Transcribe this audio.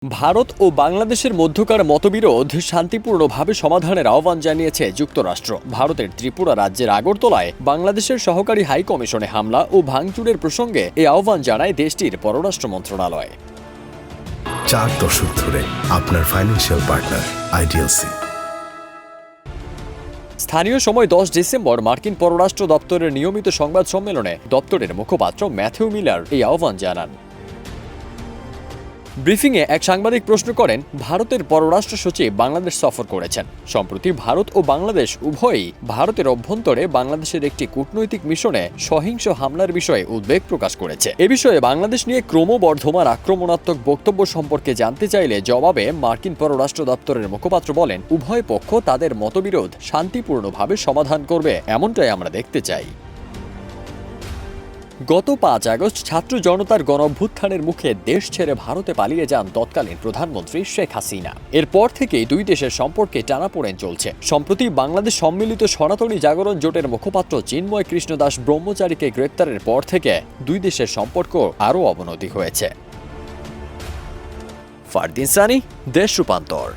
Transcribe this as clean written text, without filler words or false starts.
ভারত ও বাংলাদেশের মধ্যকার মতবিরোধ শান্তিপূর্ণভাবে সমাধানের আহ্বান জানিয়েছে যুক্তরাষ্ট্র। ভারতের ত্রিপুরা রাজ্যের আগরতলায় বাংলাদেশের সহকারী হাই কমিশনে হামলা ও ভাঙচুরের প্রসঙ্গে এই আহ্বান জানায় দেশটির পররাষ্ট্র মন্ত্রণালয়। 4 দশক ধরে আপনার ফাইন্যান্সিয়াল পার্টনার আইডিএলসি। স্থানীয় সময় 10 ডিসেম্বর মার্কিন পররাষ্ট্র দপ্তরের নিয়মিত সংবাদ সম্মেলনে দপ্তরের মুখপাত্র ম্যাথিউ মিলার এই আহ্বান জানান। ব্রিফিংয়ে এক সাংবাদিক প্রশ্ন করেন, ভারতের পররাষ্ট্র সচিব বাংলাদেশ সফর করেছেন। সম্প্রতি ভারত ও বাংলাদেশ উভয়ই ভারতের অভ্যন্তরে বাংলাদেশের একটি কূটনৈতিক মিশনে সহিংস হামলার বিষয়ে উদ্বেগ প্রকাশ করেছে। এ বিষয়ে বাংলাদেশ নিয়ে ক্রমবর্ধমান আক্রমণাত্মক বক্তব্য সম্পর্কে জানতে চাইলে জবাবে মার্কিন পররাষ্ট্র দপ্তরের মুখপাত্র বলেন, উভয় পক্ষ তাদের মতবিরোধ শান্তিপূর্ণভাবে সমাধান করবে, এমনটাই আমরা দেখতে চাই। গত 5 আগস্ট ছাত্র জনতার গণঅভ্যুত্থানের মুখে দেশ ছেড়ে ভারতে পালিয়ে যান তৎকালীন প্রধানমন্ত্রী শেখ হাসিনা। এরপর থেকেই দুই দেশের সম্পর্কে টানাপোড়েন চলছে। সম্প্রতি বাংলাদেশ সম্মিলিত সনাতনী জাগরণ জোটের মুখপাত্র চিন্ময় কৃষ্ণ দাস ব্রহ্মচারীকে গ্রেপ্তারের পর থেকে দুই দেশের সম্পর্ক আরও অবনতি হয়েছে। ফারদিন সানি, দেশ রূপান্তর।